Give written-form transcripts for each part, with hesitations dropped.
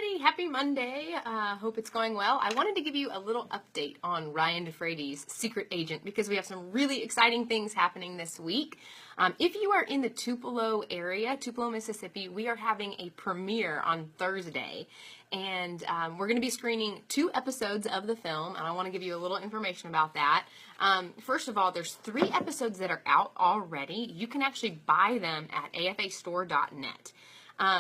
everybody. Happy Monday. Hope it's going well. I wanted to give you a little update on Ryan Defrates' Secret Agent because we have some really exciting things happening this week. If you are in the Tupelo area, Tupelo, Mississippi, we are having a premiere on Thursday. And we're going to be screening 2 episodes of the film, and I want to give you a little information about that. First of all, there's 3 episodes that are out already. You can actually buy them at afastore.net.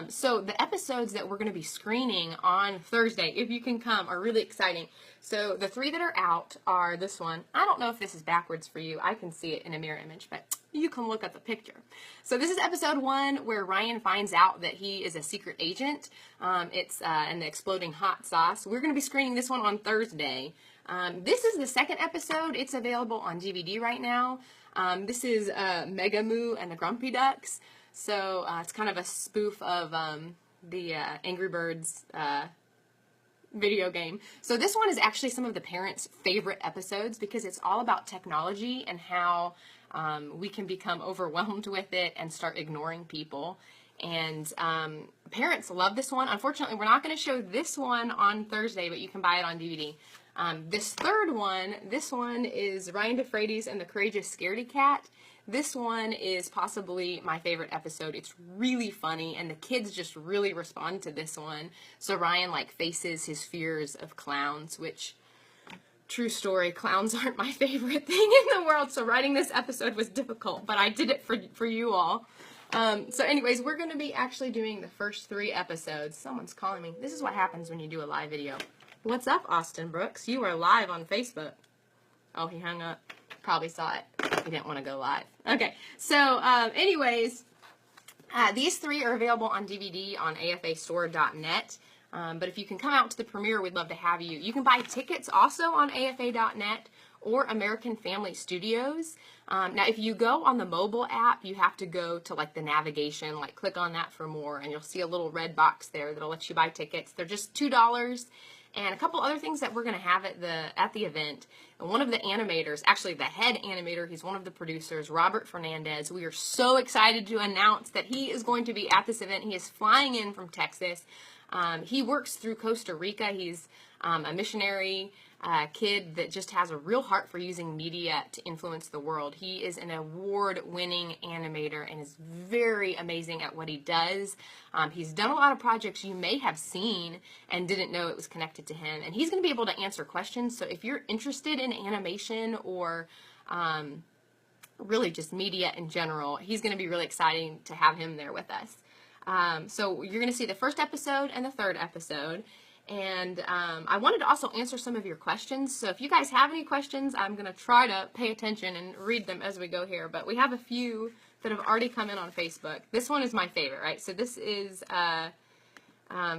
So the episodes that we're going to be screening on Thursday, if you can come, are really exciting. So the 3 that are out are this one. I don't know if this is backwards for you. I can see it in a mirror image, but you can look at the picture. So this is episode 1 where Ryan finds out that he is a secret agent. It's in the Exploding Hot Sauce. We're going to be screening this one on Thursday. This is the 2nd episode. It's available on DVD right now. This is Mega Moo and the Grumpy Ducks. So it's kind of a spoof of the Angry Birds video game. So this one is actually some of the parents' favorite episodes because it's all about technology and how we can become overwhelmed with it and start ignoring people. And parents love this one. Unfortunately, we're not going to show this one on Thursday, but you can buy it on DVD. This 3rd one, this one is Ryan Defrates and the Courageous Scaredy Cat. This one is possibly my favorite episode. It's really funny, and the kids just really respond to this one. So Ryan, faces his fears of clowns, which, true story, clowns aren't my favorite thing in the world, so writing this episode was difficult, but I did it for you all. So anyways, we're going to be actually doing the first 3 episodes. Someone's calling me. This is what happens when you do a live video. What's up, Austin Brooks? You are live on Facebook. Oh, he hung up. Probably saw it. He didn't want to go live. Okay, so anyways, these 3 are available on DVD on afastore.net. But if you can come out to the premiere, we'd love to have you. You can buy tickets also on afa.net or American Family Studios. Now, if you go on the mobile app, you have to go to the navigation, click on that for more, and you'll see a little red box there that'll let you buy tickets. They're just $2. And a couple other things that we're going to have at the event. And one of the animators, actually the head animator, he's one of the producers, Robert Fernandez. We are so excited to announce that he is going to be at this event. He is flying in from Texas. He works through Costa Rica. He's a missionary kid that just has a real heart for using media to influence the world. He is an award-winning animator and is very amazing at what he does. He's done a lot of projects you may have seen and didn't know it was connected to him. And he's going to be able to answer questions. So if you're interested in animation or really just media in general, he's going to be really exciting to have him there with us. So you're going to see the 1st episode and the 3rd episode. And I wanted to also answer some of your questions. So if you guys have any questions, I'm going to try to pay attention and read them as we go here. But we have a few that have already come in on Facebook. This one is my favorite, right? So this is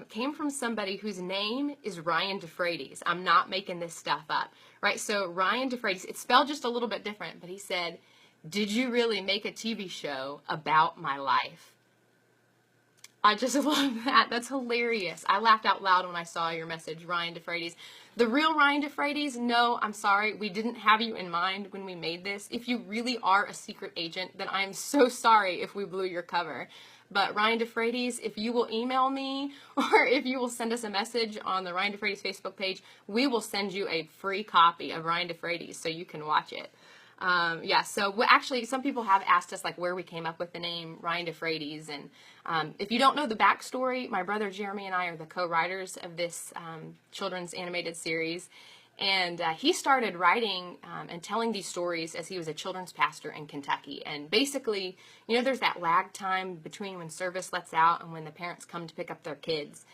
came from somebody whose name is Ryan Defrates. I'm not making this stuff up, right? So Ryan Defrates, it's spelled just a little bit different, but he said, "Did you really make a TV show about my life?" I just love that. That's hilarious. I laughed out loud when I saw your message, Ryan Defrates. The real Ryan Defrates, no, I'm sorry. We didn't have you in mind when we made this. If you really are a secret agent, then I'm so sorry if we blew your cover. But Ryan Defrates, if you will email me or if you will send us a message on the Ryan Defrates Facebook page, we will send you a free copy of Ryan Defrates so you can watch it. So actually some people have asked us where we came up with the name Ryan Defrates, and if you don't know the backstory, my brother Jeremy and I are the co-writers of this children's animated series, and he started writing and telling these stories as he was a children's pastor in Kentucky. And basically, there's that lag time between when service lets out and when the parents come to pick up their kids.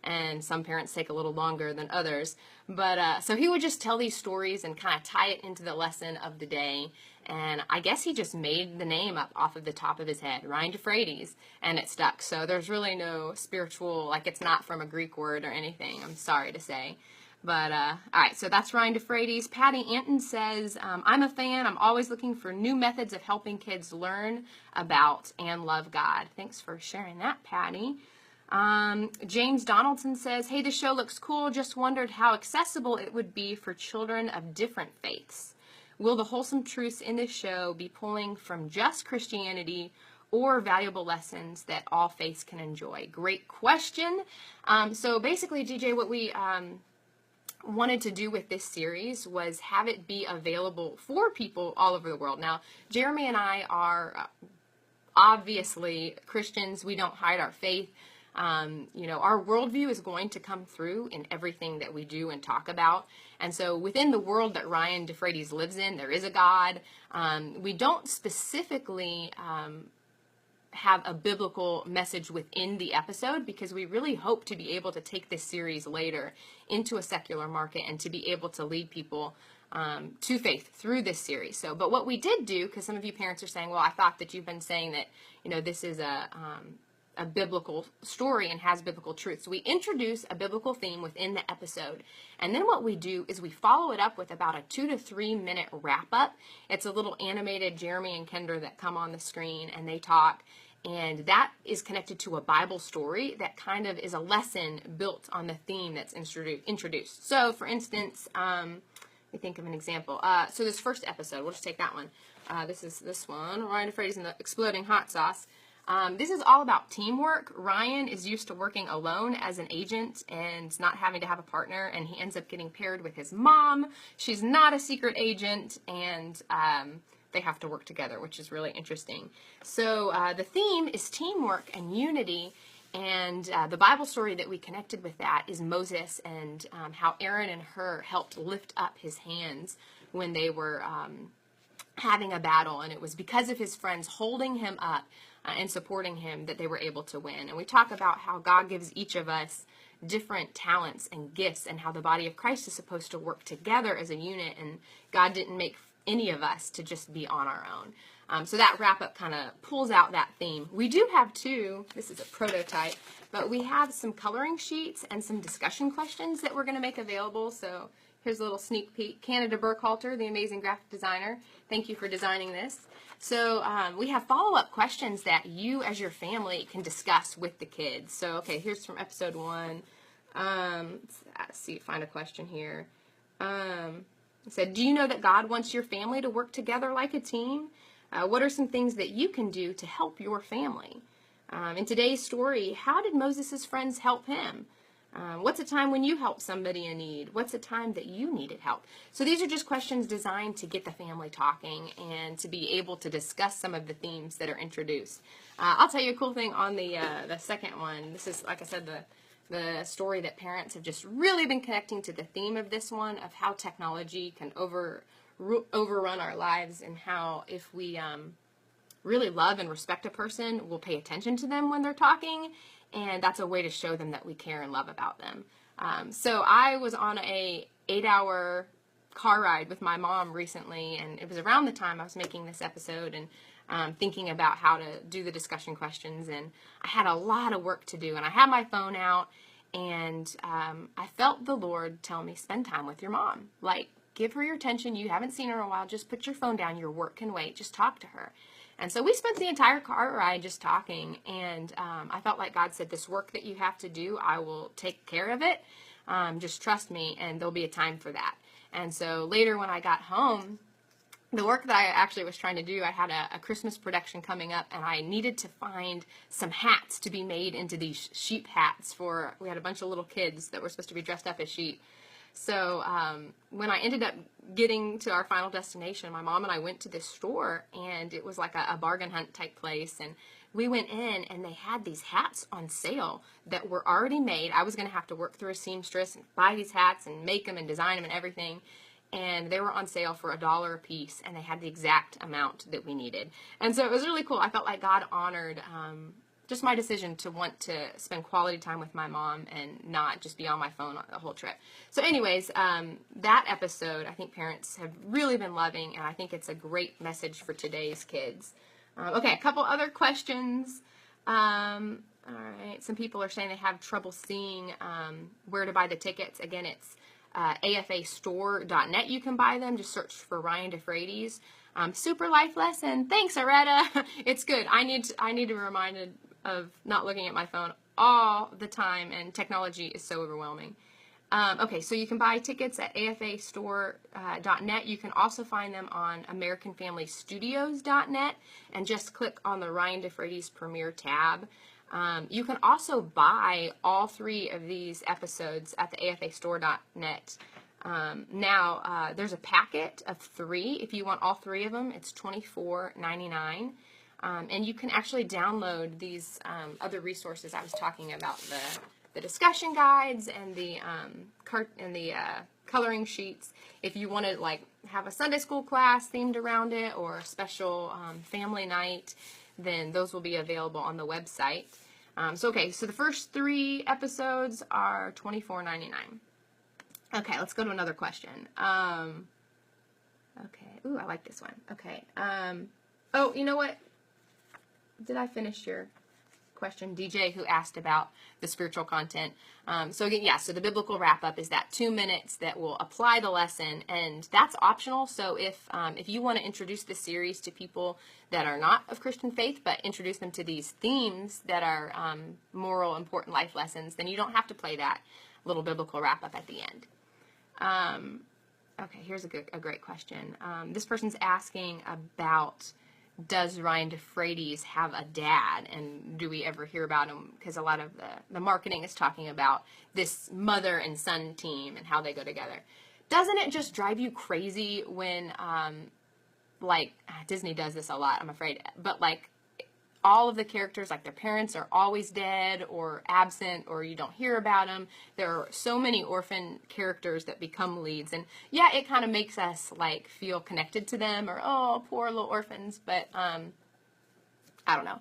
And some parents take a little longer than others. But so he would just tell these stories and kind of tie it into the lesson of the day. And I guess he just made the name up off of the top of his head, Ryan Defrates, and it stuck. So there's really no spiritual, it's not from a Greek word or anything, I'm sorry to say. But, all right, so that's Ryan Defrates. Patty Anton says, I'm a fan. I'm always looking for new methods of helping kids learn about and love God. Thanks for sharing that, Patty. James Donaldson says, hey, the show looks cool. Just wondered how accessible it would be for children of different faiths. Will the wholesome truths in this show be pulling from just Christianity, or valuable lessons that all faiths can enjoy? Great question. So basically, DJ, what we wanted to do with this series was have it be available for people all over the world. Now, Jeremy and I are obviously Christians. We don't hide our faith. Our worldview is going to come through in everything that we do and talk about. And so within the world that Ryan Defrates lives in, there is a God. We don't specifically have a biblical message within the episode because we really hope to be able to take this series later into a secular market and to be able to lead people to faith through this series. But what we did do, because some of you parents are saying, well, I thought that you've been saying that, this is a biblical story and has biblical truth. So we introduce a biblical theme within the episode. And then what we do is we follow it up with about a 2 to 3 minute wrap up. It's a little animated Jeremy and Kendra that come on the screen and they talk. And that is connected to a Bible story that kind of is a lesson built on the theme that's introduced. So for instance, let me think of an example. So this first episode, we'll just take that one. This is this one, Ryan Defrates and the Exploding Hot Sauce. This is all about teamwork. Ryan is used to working alone as an agent and not having to have a partner, and he ends up getting paired with his mom. She's not a secret agent, and they have to work together, which is really interesting. So the theme is teamwork and unity, and the Bible story that we connected with that is Moses and how Aaron and Hur helped lift up his hands when they were having a battle, and it was because of his friends holding him up and supporting him that they were able to win. And we talk about how God gives each of us different talents and gifts and how the body of Christ is supposed to work together as a unit, and God didn't make any of us to just be on our own. So that wrap-up kind of pulls out that theme. We do have this is a prototype, but we have some coloring sheets and some discussion questions that we're going to make available. So here's a little sneak peek. Canada Burkhalter, the amazing graphic designer, thank you for designing this. So we have follow-up questions that you as your family can discuss with the kids. So, okay, here's from episode 1. Let's see, find a question here. It said, do you know that God wants your family to work together like a team? What are some things that you can do to help your family? In today's story, how did Moses' friends help him? What's a time when you helped somebody in need? What's a time that you needed help? So these are just questions designed to get the family talking and to be able to discuss some of the themes that are introduced. I'll tell you a cool thing on the second one. This is, like I said, the story that parents have just really been connecting to the theme of this one, of how technology can overrun our lives, and how if we really love and respect a person, we'll pay attention to them when they're talking. And that's a way to show them that we care and love about them. So I was on a 8-hour car ride with my mom recently, and it was around the time I was making this episode and thinking about how to do the discussion questions, and I had a lot of work to do, and I had my phone out, and I felt the Lord tell me, spend time with your mom. Like, give her your attention. You haven't seen her in a while. Just put your phone down. Your work can wait. Just talk to her. And so we spent the entire car ride just talking, and I felt like God said, this work that you have to do, I will take care of it. Just trust me, and there'll be a time for that. And so later when I got home, the work that I actually was trying to do, I had a Christmas production coming up, and I needed to find some hats to be made into these sheep hats we had a bunch of little kids that were supposed to be dressed up as sheep. So when I ended up getting to our final destination, my mom and I went to this store, and it was like a bargain hunt type place, and we went in, and they had these hats on sale that were already made. I was going to have to work through a seamstress and buy these hats and make them and design them and everything, and they were on sale for $1 a piece, and they had the exact amount that we needed. And so it was really cool. I felt like God honored just my decision to want to spend quality time with my mom and not just be on my phone the whole trip. So anyways, that episode, I think parents have really been loving, and I think it's a great message for today's kids. Okay, a couple other questions. All right, some people are saying they have trouble seeing where to buy the tickets. Again, it's afastore.net. You can buy them. Just search for Ryan Defrates. Super life lesson. Thanks, Aretta. It's good. I need to be reminded of not looking at my phone all the time, and technology is so overwhelming. Okay, so you can buy tickets at afastore.net. You can also find them on americanfamilystudios.net and just click on the Ryan Defrates Premiere tab. You can also buy all 3 of these episodes at the afastore.net. Now, there's a packet of 3. If you want all 3 of them, it's $24.99. And you can actually download these other resources I was talking about, the discussion guides and the coloring sheets. If you want to like have a Sunday school class themed around it or a special family night, then those will be available on the website. So the first 3 episodes are $24.99. Okay, let's go to another question. Okay, ooh, I like this one. Okay. Oh, you know what? Did I finish your question? DJ, who asked about the spiritual content. So again, so the biblical wrap-up is that 2 minutes that will apply the lesson, and that's optional. So if you want to introduce this series to people that are not of Christian faith, but introduce them to these themes that are moral, important life lessons, then you don't have to play that little biblical wrap-up at the end. Okay, here's a great question. This person's asking about, does Ryan Defrates have a dad, and do we ever hear about him? Because a lot of the marketing is talking about this mother and son team and how they go together. Doesn't it just drive you crazy when, like, Disney does this a lot, I'm afraid, but like all of the characters, like their parents are always dead or absent, or you don't hear about them. There are so many orphan characters that become leads, and yeah, it kind of makes us like feel connected to them, or oh, poor little orphans, but I don't know.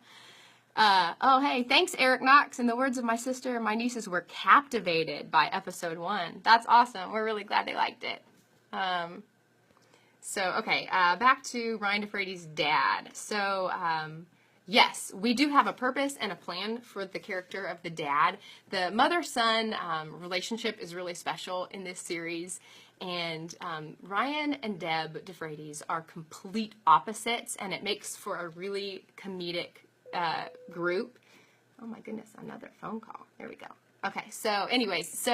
Oh, hey, thanks, Eric Knox. In the words of my sister, my nieces were captivated by episode 1. That's awesome. We're really glad they liked it. Back to Ryan Defrates' dad. So, yes, we do have a purpose and a plan for the character of the dad. The mother-son relationship is really special in this series, and Ryan and Deb Defrates are complete opposites, and it makes for a really comedic group. Oh my goodness, another phone call. There we go. Okay, so anyways,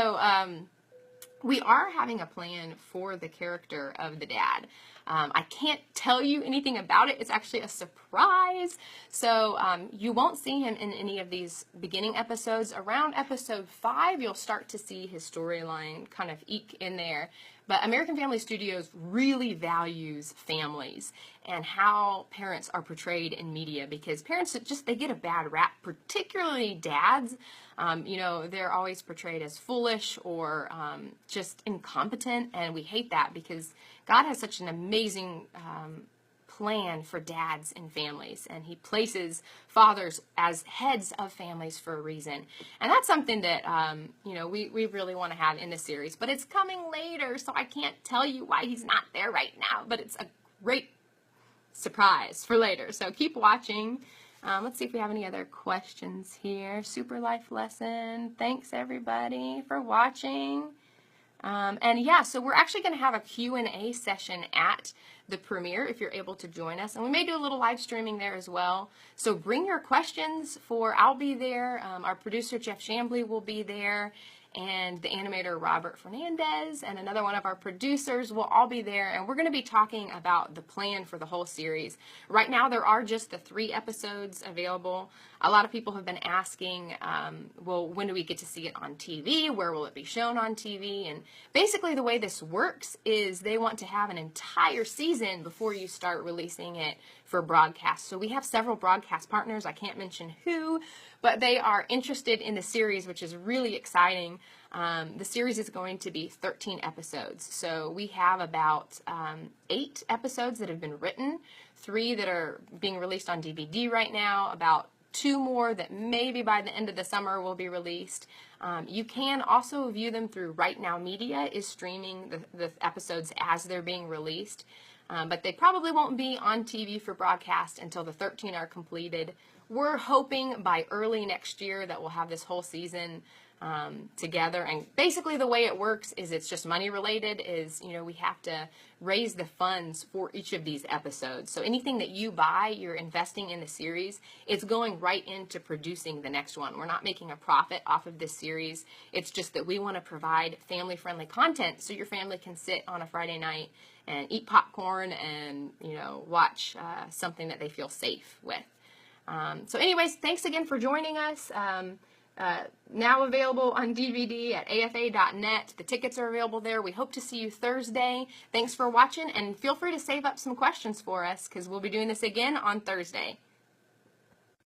we are having a plan for the character of the dad. I can't tell you anything about it. It's actually a surprise. So you won't see him in any of these beginning episodes. Around episode 5, you'll start to see his storyline kind of eke in there. But American Family Studios really values families and how parents are portrayed in media, because parents they get a bad rap, particularly dads. They're always portrayed as foolish or just incompetent, and we hate that because God has such an amazing plan for dads and families, and he places fathers as heads of families for a reason. And that's something that we really want to have in the series, but it's coming later, so I can't tell you why he's not there right now, but it's a great surprise for later, so keep watching. Let's see if we have any other questions here. Super life lesson. Thanks everybody for watching. So we're actually going to have a Q&A session at the premiere if you're able to join us. And we may do a little live streaming there as well. So bring your questions I'll be there. Our producer, Jeff Chambly, will be there. And the animator, Robert Fernandez, and another one of our producers will all be there. And we're going to be talking about the plan for the whole series. Right now, there are just the 3 episodes available. A lot of people have been asking, when do we get to see it on TV? Where will it be shown on TV? And basically the way this works is they want to have an entire season before you start releasing it for broadcast. So we have several broadcast partners. I can't mention who, but they are interested in the series, which is really exciting. The series is going to be 13 episodes. So we have about 8 episodes that have been written, 3 that are being released on DVD right now, about 2 more that maybe by the end of the summer will be released. You can also view them through Right Now Media is streaming the episodes as they're being released. But they probably won't be on TV for broadcast until the 13 are completed. we're hoping by early next year that we'll have this whole season together. And basically the way it works is it's just money related. Is, you know, we have to raise the funds for each of these episodes. So anything that you buy, you're investing in the series. It's going right into producing the next one. We're not making a profit off of this series. It's just that we want to provide family-friendly content so your family can sit on a Friday night and eat popcorn and, you know, watch something that they feel safe with. So anyways, thanks again for joining us. Now available on DVD at afa.net. The tickets are available there. We hope to see you Thursday. Thanks for watching, and feel free to save up some questions for us because we'll be doing this again on Thursday.